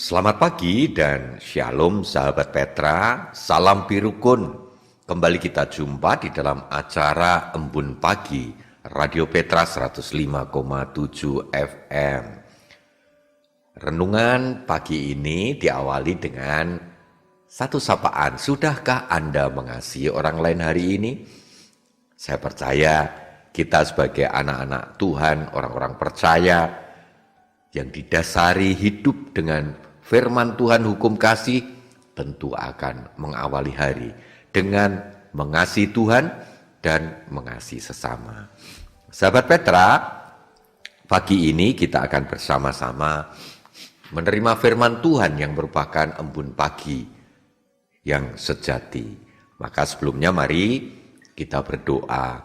Selamat pagi dan shalom sahabat Petra, salam pirukun. Kembali kita jumpa di dalam acara Embun Pagi, Radio Petra 105,7 FM. Renungan pagi ini diawali dengan satu sapaan. Sudahkah Anda mengasihi orang lain hari ini? Saya percaya kita sebagai anak-anak Tuhan, orang-orang percaya yang didasari hidup dengan firman Tuhan hukum kasih, tentu akan mengawali hari dengan mengasihi Tuhan dan mengasihi sesama. Sahabat Petra, pagi ini kita akan bersama-sama menerima firman Tuhan yang merupakan embun pagi yang sejati. Maka sebelumnya mari kita berdoa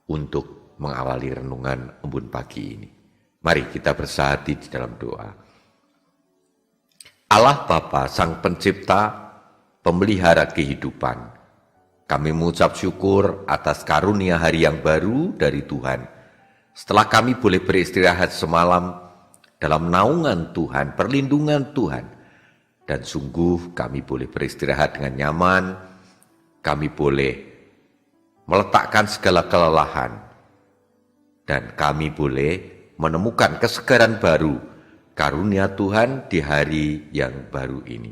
untuk mengawali renungan embun pagi ini. Mari kita bersahati di dalam doa. Allah Bapa, Sang Pencipta, Pemelihara kehidupan, kami mengucap syukur atas karunia hari yang baru dari Tuhan. Setelah kami boleh beristirahat semalam dalam naungan Tuhan, perlindungan Tuhan, dan sungguh kami boleh beristirahat dengan nyaman, kami boleh meletakkan segala kelelahan, dan kami boleh menemukan kesegaran baru, karunia Tuhan di hari yang baru ini.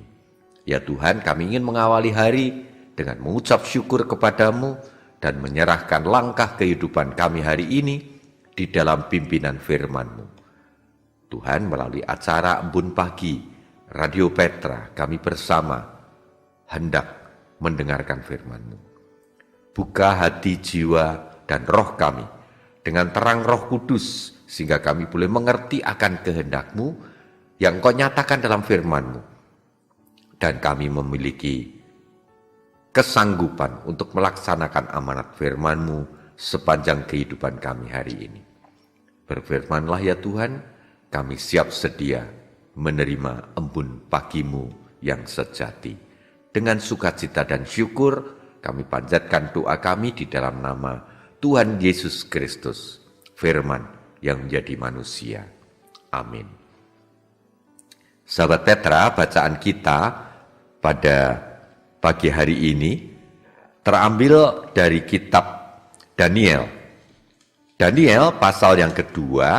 Ya Tuhan, kami ingin mengawali hari dengan mengucap syukur kepadamu dan menyerahkan langkah kehidupan kami hari ini di dalam pimpinan firman-Mu. Tuhan, melalui acara Embun Pagi, Radio Petra, kami bersama hendak mendengarkan firman-Mu. Buka hati, jiwa, dan roh kami dengan terang Roh Kudus, sehingga kami boleh mengerti akan kehendak-Mu yang Kau nyatakan dalam firman-Mu. Dan kami memiliki kesanggupan untuk melaksanakan amanat firman-Mu sepanjang kehidupan kami hari ini. Berfirmanlah ya Tuhan, kami siap sedia menerima embun pagi-Mu yang sejati. Dengan sukacita dan syukur, kami panjatkan doa kami di dalam nama Tuhan Yesus Kristus, firman yang menjadi manusia. Amin. Sahabat Petra, bacaan kita pada pagi hari ini terambil dari kitab Daniel. Daniel pasal yang kedua,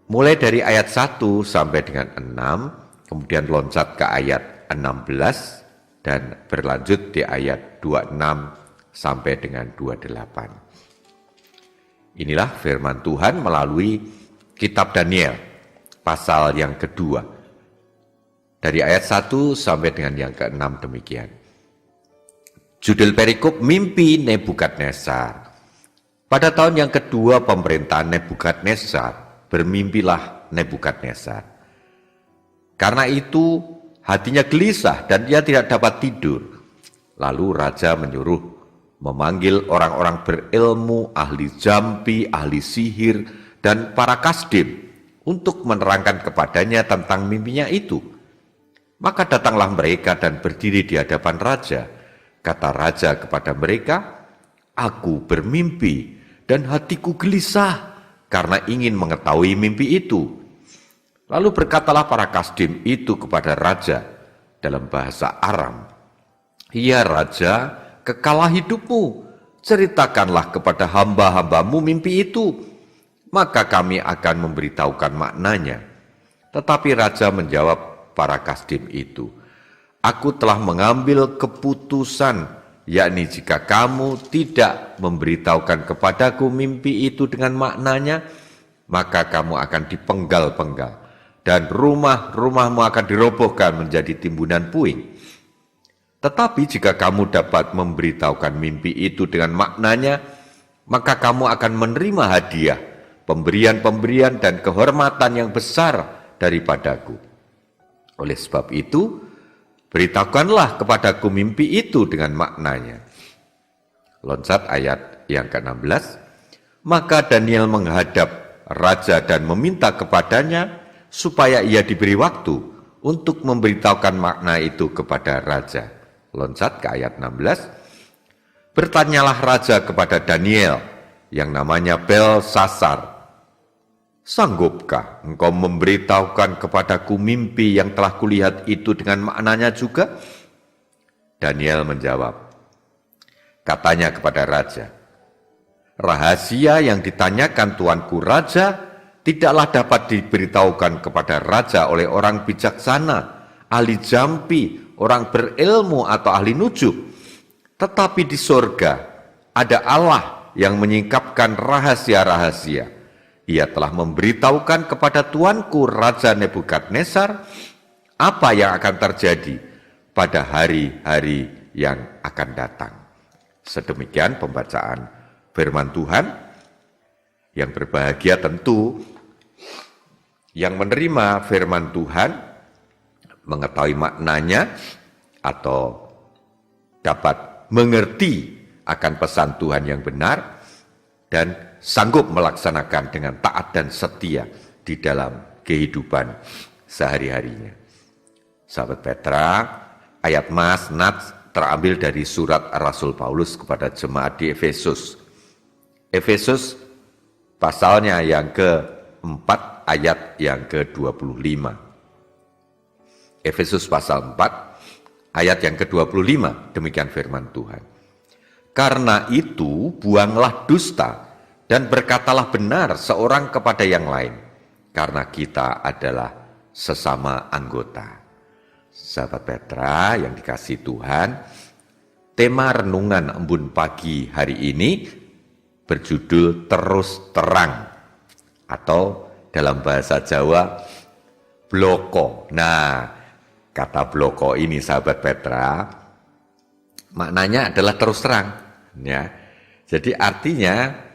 mulai dari ayat 1 sampai dengan 6, kemudian loncat ke ayat 16, dan berlanjut di ayat 26 sampai dengan 28. Inilah firman Tuhan melalui kitab Daniel, pasal yang kedua. Dari ayat 1 sampai dengan yang ke-6 demikian. Judul perikop, mimpi Nebukadnezar. Pada tahun yang kedua pemerintahan Nebukadnezar, bermimpilah Nebukadnezar. Karena itu hatinya gelisah dan dia tidak dapat tidur. Lalu raja menyuruh memanggil orang-orang berilmu, ahli jampi, ahli sihir, dan para kasdim untuk menerangkan kepadanya tentang mimpinya itu. Maka datanglah mereka dan berdiri di hadapan raja. Kata raja kepada mereka, "Aku bermimpi dan hatiku gelisah karena ingin mengetahui mimpi itu." Lalu berkatalah para kasdim itu kepada raja dalam bahasa Aram, "Ya raja, kekalah hidupmu, ceritakanlah kepada hamba-hambamu mimpi itu, maka kami akan memberitahukan maknanya." Tetapi raja menjawab para kasdim itu, "Aku telah mengambil keputusan, yakni jika kamu tidak memberitahukan kepadaku mimpi itu dengan maknanya, maka kamu akan dipenggal-penggal, dan rumah-rumahmu akan dirobohkan menjadi timbunan puing. Tetapi jika kamu dapat memberitahukan mimpi itu dengan maknanya, maka kamu akan menerima hadiah, pemberian-pemberian dan kehormatan yang besar daripadaku. Oleh sebab itu, beritahukanlah kepadaku mimpi itu dengan maknanya." Loncat ayat yang ke-16. Maka Daniel menghadap raja dan meminta kepadanya supaya ia diberi waktu untuk memberitahukan makna itu kepada raja. Loncat ke ayat 16. Bertanyalah raja kepada Daniel yang namanya Belsasar, Sanggupkah engkau memberitahukan kepadaku mimpi yang telah kulihat itu dengan maknanya juga? Daniel menjawab, katanya kepada raja, rahasia yang ditanyakan tuanku raja tidaklah dapat diberitahukan kepada raja oleh orang bijaksana, ahli jampi, orang berilmu atau ahli nujum. Tetapi di sorga ada Allah yang menyingkapkan rahasia-rahasia. Ia telah memberitahukan kepada tuanku Raja Nebukadnezar apa yang akan terjadi pada hari-hari yang akan datang. Sedemikian pembacaan firman Tuhan. Yang berbahagia tentu yang menerima firman Tuhan, mengetahui maknanya atau dapat mengerti akan pesan Tuhan yang benar dan sanggup melaksanakan dengan taat dan setia di dalam kehidupan sehari-harinya. Sahabat Petra, ayat Mas Nats terambil dari surat Rasul Paulus kepada jemaat di Efesus. Efesus pasalnya yang ke-4 ayat yang ke-25. Efesus pasal 4 ayat yang ke-25, demikian firman Tuhan. Karena itu buanglah dusta dan berkatalah benar seorang kepada yang lain, karena kita adalah sesama anggota. Sahabat Petra yang dikasihi Tuhan, tema renungan embun pagi hari ini berjudul terus terang, atau dalam bahasa Jawa, bloko. Nah, kata bloko ini sahabat Petra, maknanya adalah terus terang. Ya. Jadi artinya,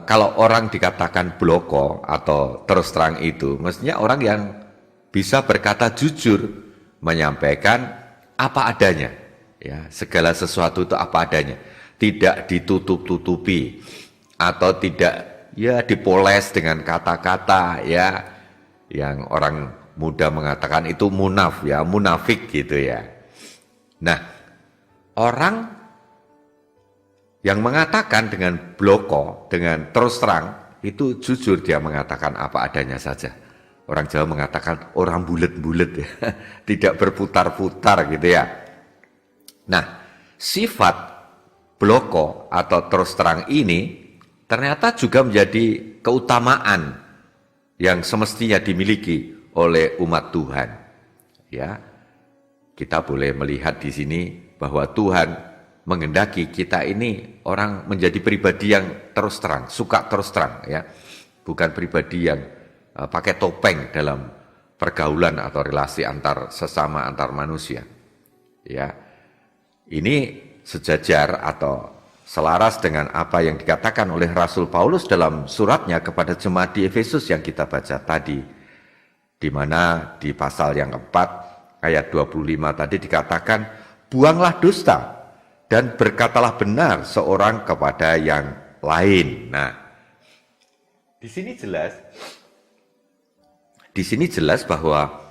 kalau orang dikatakan bloko atau terus terang itu, mestinya orang yang bisa berkata jujur, menyampaikan apa adanya, ya, segala sesuatu itu apa adanya, tidak ditutup-tutupi atau tidak ya dipoles dengan kata-kata ya, yang orang muda mengatakan itu munafik gitu ya. Nah, orang yang mengatakan dengan bloko, dengan terus terang, itu jujur dia mengatakan apa adanya saja. Orang Jawa mengatakan orang bulet-bulet ya, tidak berputar-putar gitu ya. Nah, sifat bloko atau terus terang ini ternyata juga menjadi keutamaan yang semestinya dimiliki oleh umat Tuhan. Ya, kita boleh melihat di sini bahwa Tuhan menghendaki kita ini orang menjadi pribadi yang terus terang, suka terus terang ya. Bukan pribadi yang pakai topeng dalam pergaulan atau relasi antar sesama antar manusia. Ya. Ini sejajar atau selaras dengan apa yang dikatakan oleh Rasul Paulus dalam suratnya kepada jemaat di Efesus yang kita baca tadi. Di mana di pasal yang keempat ayat 25 tadi dikatakan, buanglah dusta dan berkatalah benar seorang kepada yang lain. Nah, di sini jelas bahwa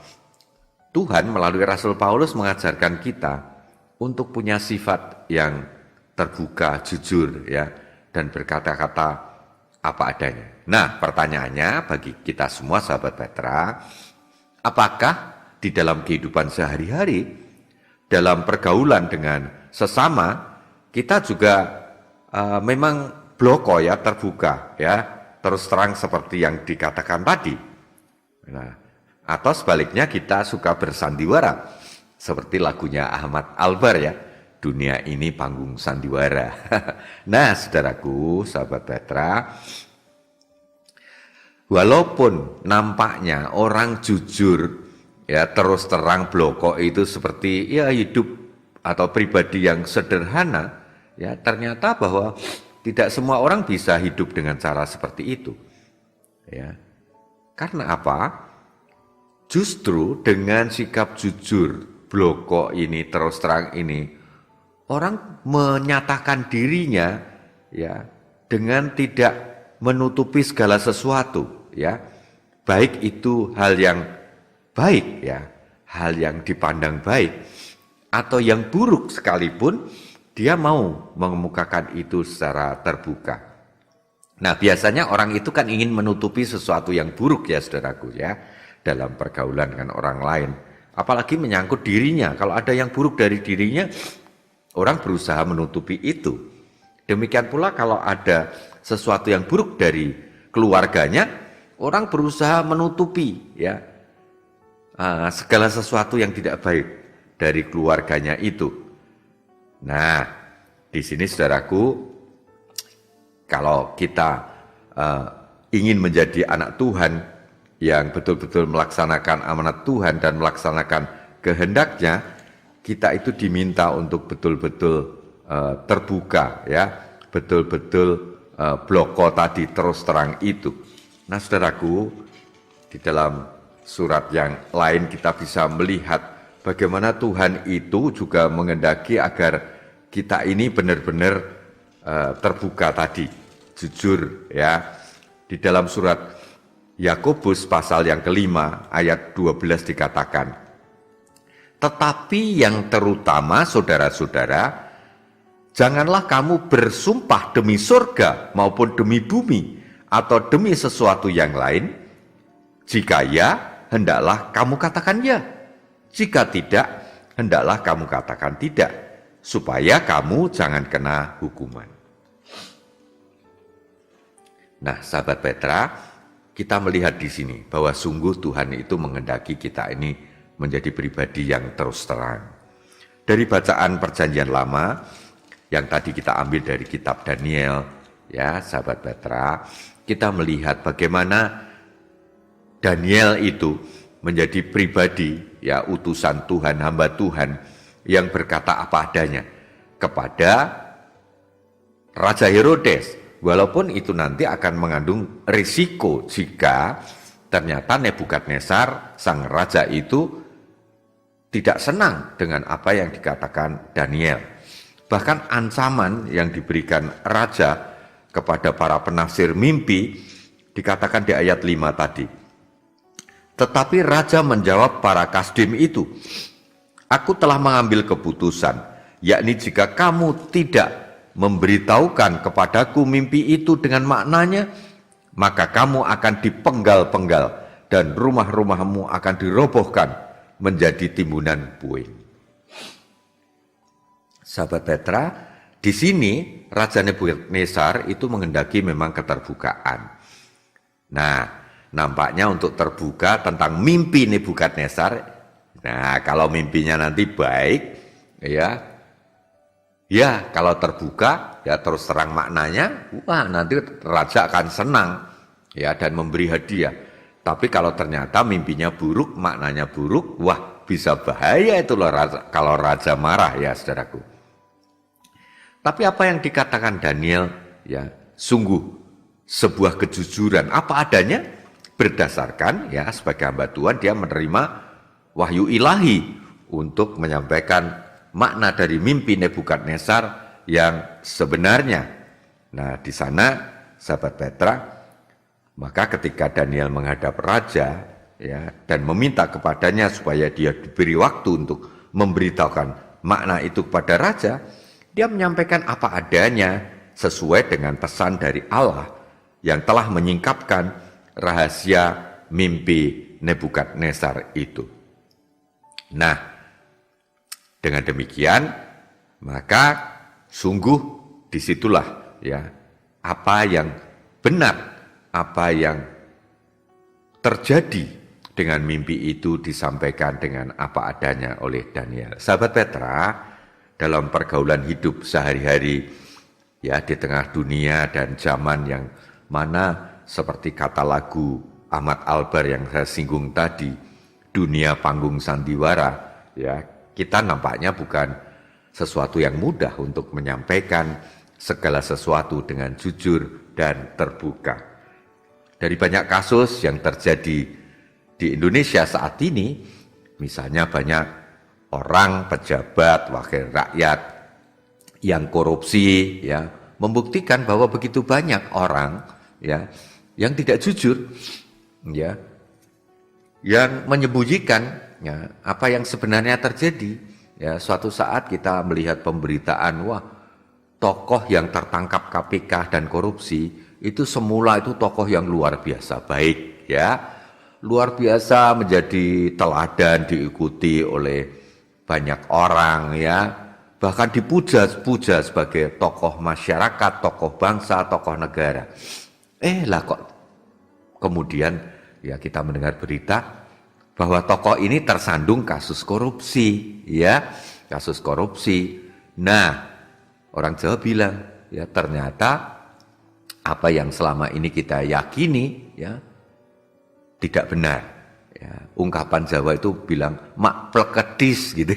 Tuhan melalui Rasul Paulus mengajarkan kita untuk punya sifat yang terbuka, jujur ya, dan berkata-kata apa adanya. Nah, pertanyaannya bagi kita semua sahabat Petra, apakah di dalam kehidupan sehari-hari, dalam pergaulan dengan sesama, kita juga memang bloko ya, terbuka ya, terus terang seperti yang dikatakan tadi. Nah, atau sebaliknya kita suka bersandiwara, seperti lagunya Ahmad Albar ya, dunia ini panggung sandiwara. Nah, saudaraku, sahabat Petra, walaupun nampaknya orang jujur ya, terus terang bloko itu seperti ya hidup atau pribadi yang sederhana, ya ternyata bahwa tidak semua orang bisa hidup dengan cara seperti itu. Ya. Karena apa? Justru dengan sikap jujur, bloko ini, terus terang ini, orang menyatakan dirinya ya dengan tidak menutupi segala sesuatu, ya. Baik itu hal yang baik ya, hal yang dipandang baik, atau yang buruk sekalipun, dia mau mengemukakan itu secara terbuka. Nah, biasanya orang itu kan ingin menutupi sesuatu yang buruk ya saudaraku ya, dalam pergaulan dengan orang lain. Apalagi menyangkut dirinya. Kalau ada yang buruk dari dirinya, orang berusaha menutupi itu. Demikian pula kalau ada sesuatu yang buruk dari keluarganya, orang berusaha menutupi ya segala sesuatu yang tidak baik dari keluarganya itu. Nah, di sini saudaraku, kalau kita ingin menjadi anak Tuhan yang betul-betul melaksanakan amanat Tuhan dan melaksanakan kehendaknya, kita itu diminta untuk betul-betul terbuka ya, betul-betul bloko tadi terus terang itu. Nah saudaraku, di dalam surat yang lain kita bisa melihat bagaimana Tuhan itu juga menghendaki agar kita ini benar-benar terbuka tadi, jujur ya. Di dalam surat Yakobus pasal yang kelima ayat 12 dikatakan, tetapi yang terutama saudara-saudara, janganlah kamu bersumpah demi surga maupun demi bumi atau demi sesuatu yang lain. Jika ya, hendaklah kamu katakan ya. Jika tidak, hendaklah kamu katakan tidak, supaya kamu jangan kena hukuman. Nah, sahabat Petra, kita melihat di sini bahwa sungguh Tuhan itu menghendaki kita ini menjadi pribadi yang terus terang. Dari bacaan Perjanjian Lama yang tadi kita ambil dari kitab Daniel, ya sahabat Petra, kita melihat bagaimana Daniel itu menjadi pribadi, ya utusan Tuhan, hamba Tuhan yang berkata apa adanya kepada Raja Herodes, walaupun itu nanti akan mengandung risiko jika ternyata Nebukadnezar sang raja itu tidak senang dengan apa yang dikatakan Daniel. Bahkan ancaman yang diberikan raja kepada para penafsir mimpi dikatakan di ayat 5 tadi. Tetapi raja menjawab para kasdim itu, aku telah mengambil keputusan, yakni jika kamu tidak memberitahukan kepadaku mimpi itu dengan maknanya, maka kamu akan dipenggal-penggal dan rumah-rumahmu akan dirobohkan menjadi timbunan puing. Sahabat Petra, di sini Raja Nebukadnezar itu menghendaki memang keterbukaan. Nah, nampaknya untuk terbuka tentang mimpi Nebukadnezar. Nah, kalau mimpinya nanti baik, ya kalau terbuka, ya terus terang maknanya, wah nanti raja akan senang, ya dan memberi hadiah. Tapi kalau ternyata mimpinya buruk, maknanya buruk, wah bisa bahaya itu loh kalau raja marah ya saudaraku. Tapi apa yang dikatakan Daniel, ya sungguh sebuah kejujuran apa adanya, berdasarkan ya sebagai hamba Tuhan dia menerima wahyu ilahi untuk menyampaikan makna dari mimpi Nebukadnezar yang sebenarnya. Nah di sana sahabat Petra, maka ketika Daniel menghadap raja ya dan meminta kepadanya supaya dia diberi waktu untuk memberitahukan makna itu kepada raja, dia menyampaikan apa adanya sesuai dengan pesan dari Allah yang telah menyingkapkan rahasia mimpi Nebukadnezar itu. Nah, dengan demikian maka sungguh disitulah ya apa yang benar, apa yang terjadi dengan mimpi itu disampaikan dengan apa adanya oleh Daniel. Sahabat Petra, dalam pergaulan hidup sehari-hari ya di tengah dunia dan zaman yang mana seperti kata lagu Ahmad Albar yang saya singgung tadi, dunia panggung sandiwara, ya kita nampaknya bukan sesuatu yang mudah untuk menyampaikan segala sesuatu dengan jujur dan terbuka. Dari banyak kasus yang terjadi di Indonesia saat ini, misalnya banyak orang, pejabat, wakil rakyat yang korupsi, ya membuktikan bahwa begitu banyak orang, ya yang tidak jujur, ya yang menyembunyikan ya apa yang sebenarnya terjadi. Ya suatu saat kita melihat pemberitaan, wah tokoh yang tertangkap KPK dan korupsi itu semula itu tokoh yang luar biasa baik ya. Luar biasa menjadi teladan diikuti oleh banyak orang ya. Bahkan dipuja-puja sebagai tokoh masyarakat, tokoh bangsa, tokoh negara. Lah kok kemudian ya kita mendengar berita bahwa tokoh ini tersandung kasus korupsi ya, kasus korupsi. Nah, orang Jawa bilang ya ternyata apa yang selama ini kita yakini ya tidak benar. Ya, ungkapan Jawa itu bilang mak plekedis gitu.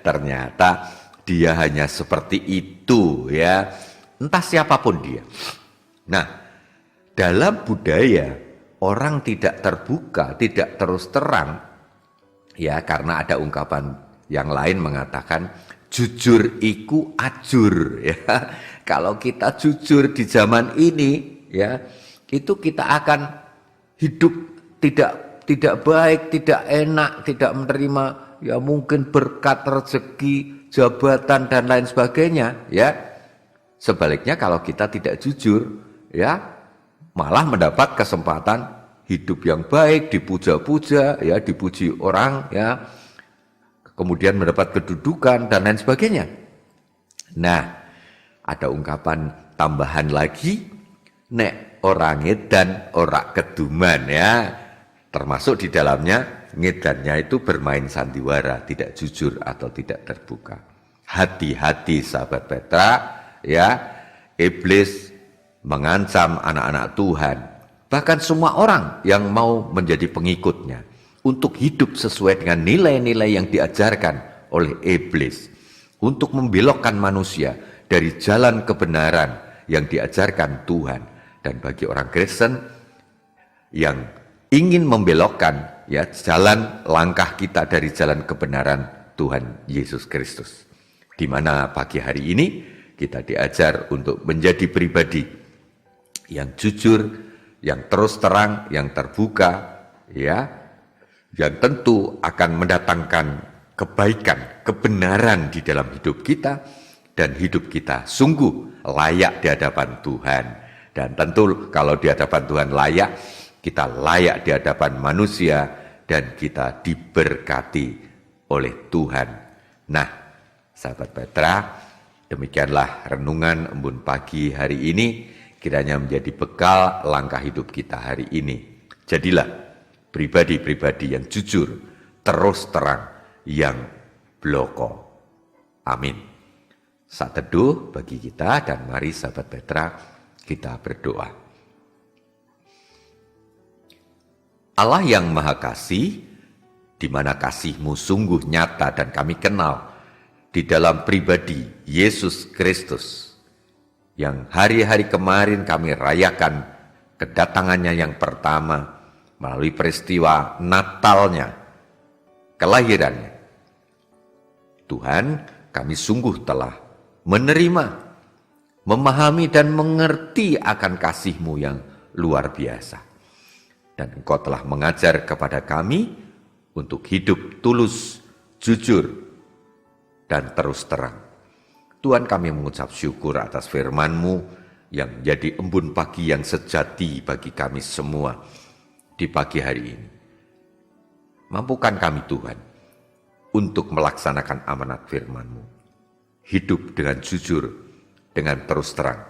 Ternyata dia hanya seperti itu ya. Entah siapapun dia. Nah, dalam budaya orang tidak terbuka, tidak terus terang ya karena ada ungkapan yang lain mengatakan jujur iku ajur ya. Kalau kita jujur di zaman ini ya, itu kita akan hidup tidak baik, tidak enak, tidak menerima ya mungkin berkat rezeki, jabatan dan lain sebagainya ya. Sebaliknya kalau kita tidak jujur ya malah mendapat kesempatan hidup yang baik, dipuja-puja, ya, dipuji orang, ya, kemudian mendapat kedudukan dan lain sebagainya. Nah, ada ungkapan tambahan lagi, nek ora ngedan ora keduman ya, termasuk di dalamnya ngedannya itu bermain sandiwara, tidak jujur atau tidak terbuka. Hati-hati sahabat Petra, ya, iblis mengancam anak-anak Tuhan, bahkan semua orang yang mau menjadi pengikutnya untuk hidup sesuai dengan nilai-nilai yang diajarkan oleh iblis, untuk membelokkan manusia dari jalan kebenaran yang diajarkan Tuhan. Dan bagi orang Kristen yang ingin membelokkan ya jalan langkah kita dari jalan kebenaran Tuhan Yesus Kristus, di mana pagi hari ini kita diajar untuk menjadi pribadi yang jujur, yang terus terang, yang terbuka, ya, yang tentu akan mendatangkan kebaikan, kebenaran di dalam hidup kita, dan hidup kita sungguh layak di hadapan Tuhan. Dan tentu kalau di hadapan Tuhan layak, kita layak di hadapan manusia, dan kita diberkati oleh Tuhan. Nah, sahabat Petra, demikianlah renungan embun pagi hari ini. Kiranya menjadi bekal langkah hidup kita hari ini. Jadilah pribadi-pribadi yang jujur, terus terang, yang bloko. Amin. Saat teduh bagi kita, dan mari sahabat Petra kita berdoa. Allah yang Maha Kasih, di mana kasih-Mu sungguh nyata dan kami kenal di dalam pribadi Yesus Kristus, yang hari-hari kemarin kami rayakan kedatangannya yang pertama melalui peristiwa Natalnya, kelahirannya. Tuhan, kami sungguh telah menerima, memahami dan mengerti akan kasih-Mu yang luar biasa. Dan Engkau telah mengajar kepada kami untuk hidup tulus, jujur, dan terus terang. Tuhan, kami mengucap syukur atas firman-Mu yang menjadi embun pagi yang sejati bagi kami semua di pagi hari ini. Mampukan kami Tuhan untuk melaksanakan amanat firman-Mu. Hidup dengan jujur, dengan terus terang,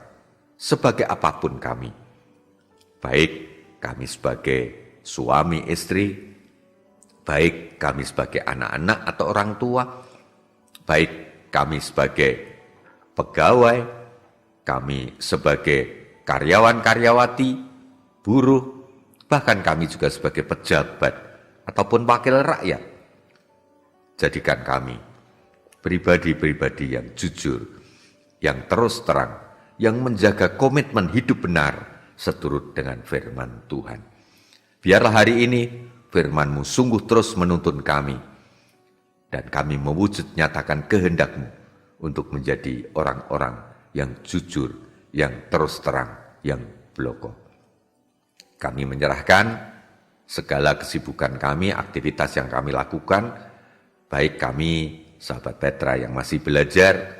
sebagai apapun kami. Baik kami sebagai suami istri, baik kami sebagai anak-anak atau orang tua, baik kami sebagai pegawai, kami sebagai karyawan-karyawati, buruh, bahkan kami juga sebagai pejabat ataupun wakil rakyat. Jadikan kami pribadi-pribadi yang jujur, yang terus terang, yang menjaga komitmen hidup benar seturut dengan firman Tuhan. Biarlah hari ini firman-Mu sungguh terus menuntun kami, dan kami mewujud nyatakan kehendak-Mu untuk menjadi orang-orang yang jujur, yang terus terang, yang bloko. Kami menyerahkan segala kesibukan kami, aktivitas yang kami lakukan, baik kami sahabat Petra yang masih belajar,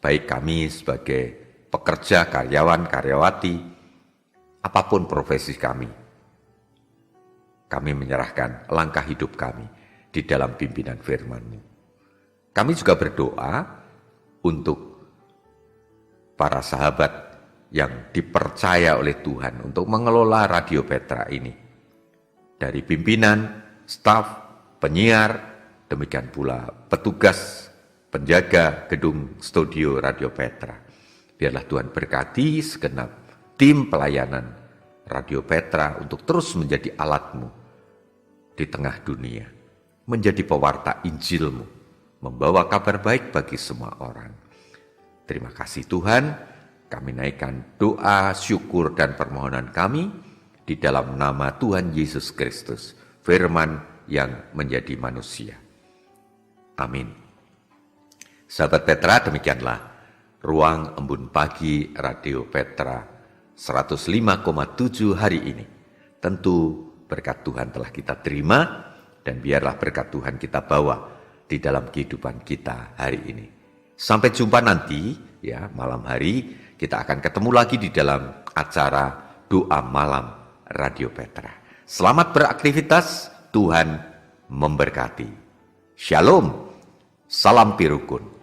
baik kami sebagai pekerja, karyawan, karyawati, apapun profesi kami menyerahkan langkah hidup kami di dalam pimpinan firman-Mu. Kami juga berdoa untuk para sahabat yang dipercaya oleh Tuhan untuk mengelola Radio Petra ini. Dari pimpinan, staf, penyiar, demikian pula petugas, penjaga gedung studio Radio Petra. Biarlah Tuhan berkati segenap tim pelayanan Radio Petra untuk terus menjadi alat-Mu di tengah dunia, menjadi pewarta Injil-Mu, membawa kabar baik bagi semua orang. Terima kasih Tuhan, kami naikkan doa, syukur, dan permohonan kami di dalam nama Tuhan Yesus Kristus, firman yang menjadi manusia. Amin. Sahabat Petra, demikianlah Ruang Embun Pagi Radio Petra 105,7 hari ini. Tentu berkat Tuhan telah kita terima, dan biarlah berkat Tuhan kita bawa di dalam kehidupan kita hari ini. Sampai jumpa nanti, ya, malam hari kita akan ketemu lagi di dalam acara Doa Malam Radio Petra. Selamat beraktivitas, Tuhan memberkati. Shalom, salam pirukun.